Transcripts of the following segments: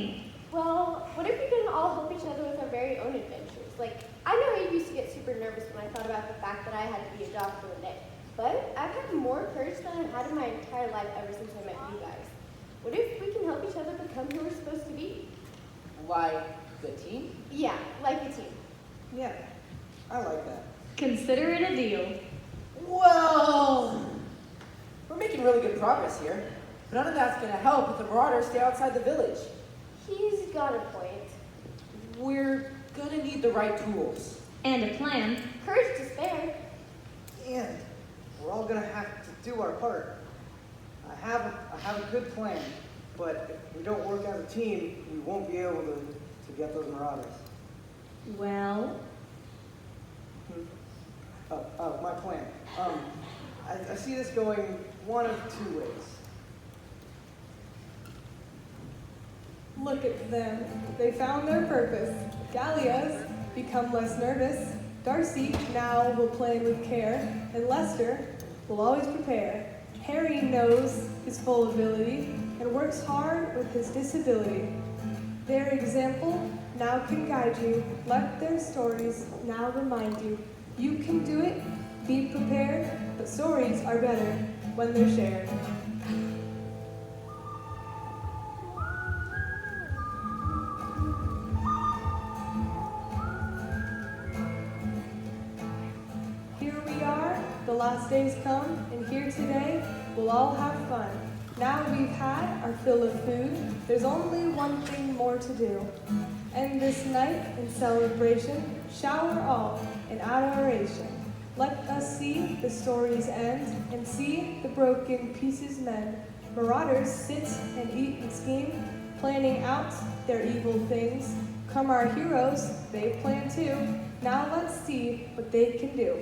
mean? Well, what if we can all help each other with our very own adventures? Like, I know I used to get super nervous when I thought about the fact that I had to be a doctor one day. But I've had more courage than I've had in my entire life ever since I met you guys. What if we can help each other become who we're supposed to be? Like the team? Yeah, like a team. Yeah, I like that. Consider it a deal. Well, we're making really good progress here. But none of that's going to help if the Marauders stay outside the village. He's got a point. We're going to need the right tools. And a plan. Courage to spare. And we're all gonna have to do our part. I have a good plan, but if we don't work as a team, we won't be able to get those Marauders. Well, My plan. I see this going one of two ways. Look at them. They found their purpose. Gallia's become less nervous. Darcy now will plan with care. And Lester will always prepare. Harry knows his full ability and works hard with his disability. Their example now can guide you. Let their stories now remind you. You can do it, be prepared, but stories are better when they're shared. Here we are, the last day's come, and here today we'll all have fun. Now we've had our fill of food, there's only one thing more to do. End this night in celebration, shower all in adoration. Let us see the story's end and see the broken pieces mend. Marauders sit and eat and scheme, planning out their evil things. Come our heroes, they plan too. Now let's see what they can do.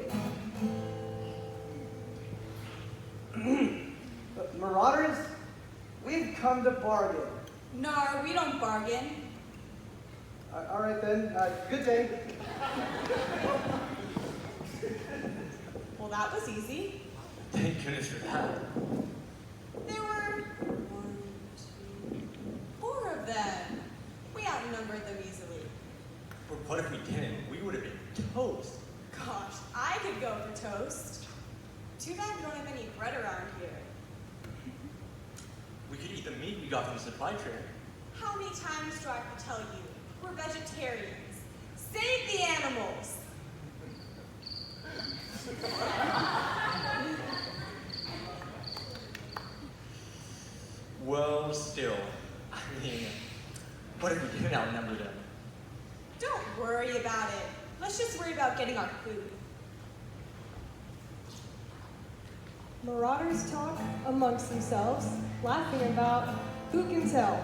But Marauders, we've come to bargain. No, we don't bargain. All right then, good day. Well, that was easy. Thank goodness for that. There were 4 of them. We outnumbered them easily. But what if we didn't? We would have been toast. Gosh, I could go for toast. Too bad we don't have any bread around here. We could eat the meat we got from the supply train. How many times do I have to tell you? We're vegetarians. Save the animals. Well, still, I mean, what if we didn't outnumber them? Don't worry about it. Let's just worry about getting our food. Marauders talk amongst themselves, laughing about who can tell.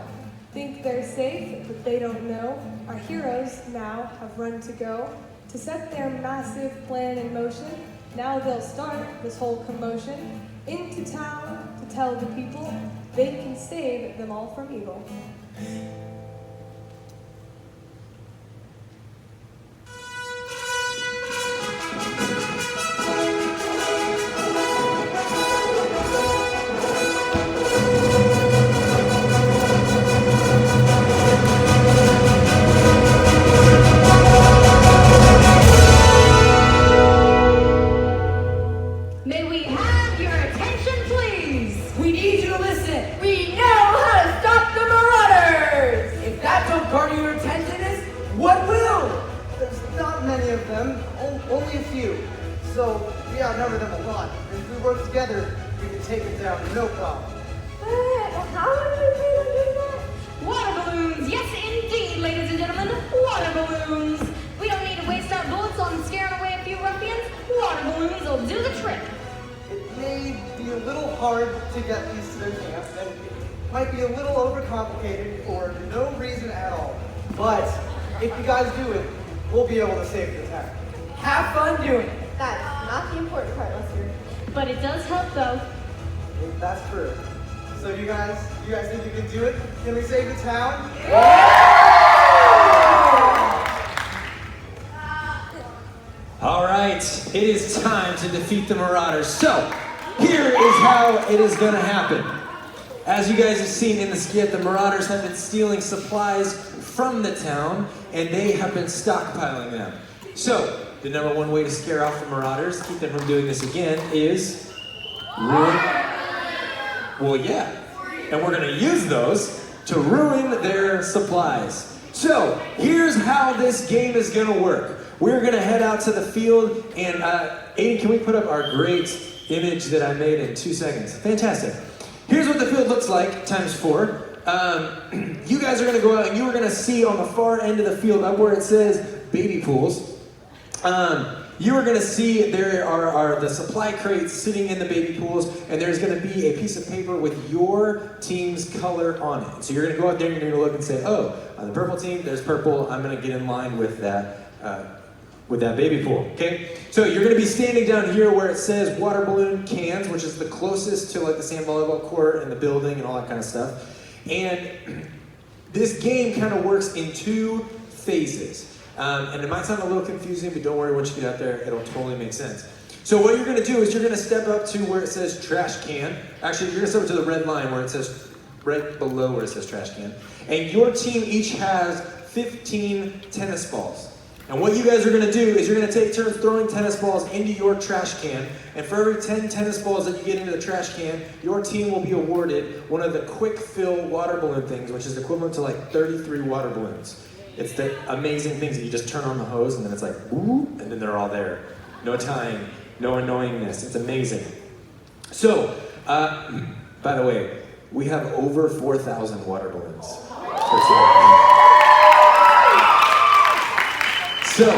Think they're safe, but they don't know. Our heroes now have run to go to set their massive plan in motion. Now they'll start this whole commotion into town to tell the people they can save them all from evil. may we have your attention, please? We need you to listen. We know how to stop the Marauders. If that don't garner your attention, what will? There's not many of them, only a few. So we outnumber them a lot. If we work together, we can take them down, no problem. But how are we going to do that? Water balloons, yes indeed, ladies and gentlemen, water balloons. We don't need to waste our bullets on scaring away a few ruffians. Water balloons will do the trick. It may be a little hard to get these to their camp, and it might be a little overcomplicated for no reason at all. But if you guys do it, we'll be able to save the town. Have fun doing it. That's not the important part, Lester. But it does help, though. That's true. So you guys think you can do it? Can we save the town? All right, it is time to defeat the Marauders. So, here is how it is going to happen. as you guys have seen in the skit, the Marauders have been stealing supplies from the town, and they have been stockpiling them. So, the number one way to scare off the Marauders, keep them from doing this again, is ruin. Well, yeah. And we're going to use those to ruin their supplies. So, here's how this game is going to work. We're going to head out to the field, and Aiden, can we put up our great image that I made in 2 seconds? Fantastic. Here's what the field looks like, times 4. You guys are going to go out, and you are going to see on the far end of the field, up where it says baby pools, you are going to see there are the supply crates sitting in the baby pools, and there's going to be a piece of paper with your team's color on it. So you're going to go out there and you're going to look and say, oh, on the purple team, there's purple. I'm going to get in line with that baby pool, okay? So you're going to be standing down here where it says water balloon cans, which is the closest to like the sand volleyball court and the building and all that kind of stuff. And this game kind of works in 2 phases. And it might sound a little confusing, but don't worry, once you get out there, it'll totally make sense. So what you're going to do is you're going to step up to where it says trash can. Actually, you're going to step up to the red line where it says, right below where it says trash can. And your team each has 15 tennis balls. And what you guys are going to do is you're going to take turns throwing tennis balls into your trash can. And for every 10 tennis balls that you get into the trash can, your team will be awarded one of the quick fill water balloon things, which is equivalent to like 33 water balloons. It's the amazing things that you just turn on the hose and then it's like, ooh, and then they're all there. No tying, no annoyingness. It's amazing. So, by the way, we have over 4,000 water balloons. So,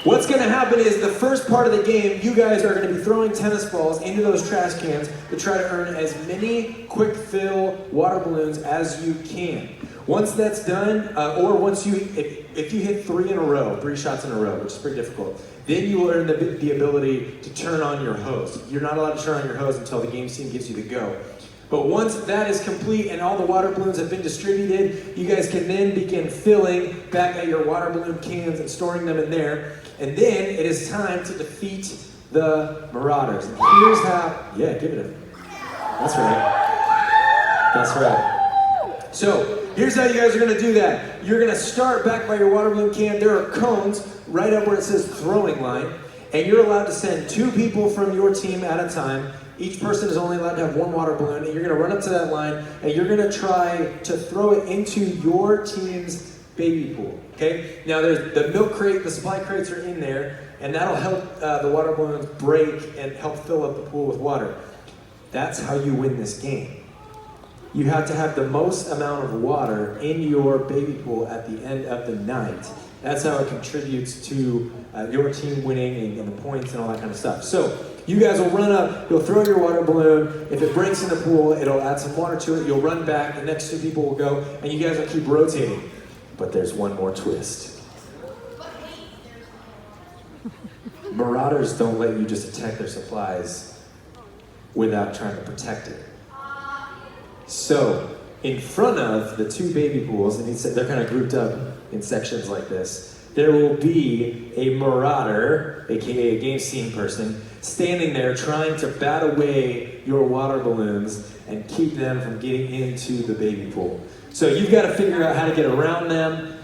what's going to happen is the first part of the game, you guys are going to be throwing tennis balls into those trash cans to try to earn as many quick fill water balloons as you can. Once that's done, or once if you hit 3 in a row, 3 shots in a row, which is pretty difficult, then you will earn the ability to turn on your hose. You're not allowed to turn on your hose until the game team gives you the go. But once that is complete and all the water balloons have been distributed, you guys can then begin filling back at your water balloon cans and storing them in there. And then it is time to defeat the Marauders. And here's how, yeah, give it a, that's right. That's right. So, here's how you guys are going to do that. You're going to start back by your water balloon can. There are cones right up where it says throwing line. And you're allowed to send 2 people from your team at a time. Each person is only allowed to have 1 water balloon. And you're going to run up to that line. And you're going to try to throw it into your team's baby pool. Okay? Now, there's the milk crate, the supply crates are in there. And that'll help the water balloons break and help fill up the pool with water. That's how you win this game. You have to have the most amount of water in your baby pool at the end of the night. That's how it contributes to your team winning and the points and all that kind of stuff. So you guys will run up, you'll throw your water balloon. If it breaks in the pool, it'll add some water to it. You'll run back, the next 2 people will go, and you guys will keep rotating. But there's one more twist. Marauders don't let you just attack their supplies without trying to protect it. So, in front of the 2 baby pools, and they're kind of grouped up in sections like this, there will be a Marauder, aka a game scene person, standing there trying to bat away your water balloons and keep them from getting into the baby pool. So you've got to figure out how to get around them,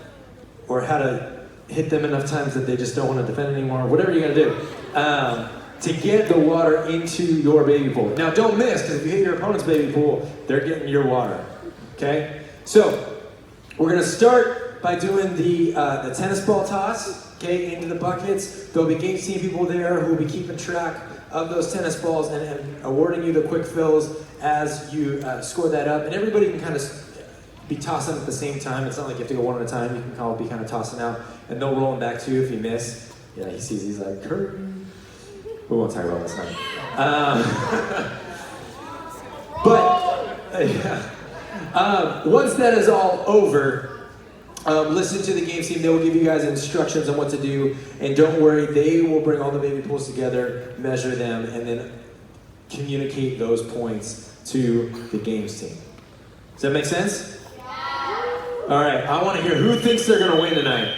or how to hit them enough times that they just don't want to defend anymore, whatever you're going to do. To get the water into your baby pool. Now don't miss, because if you hit your opponent's baby pool, they're getting your water, okay? So, we're gonna start by doing the tennis ball toss, okay, into the buckets. There'll be game team people there who will be keeping track of those tennis balls and awarding you the quick fills as you score that up. And everybody can kind of be tossing at the same time. It's not like you have to go one at a time. You can be kind of tossing out, and they'll roll them back to you if you miss. Yeah, he sees, he's like, Kurt. We won't talk about this now. Once that is all over, listen to the game team. They will give you guys instructions on what to do. And don't worry, they will bring all the baby pools together, measure them, and then communicate those points to the games team. Does that make sense? All right, I want to hear who thinks they're going to win tonight.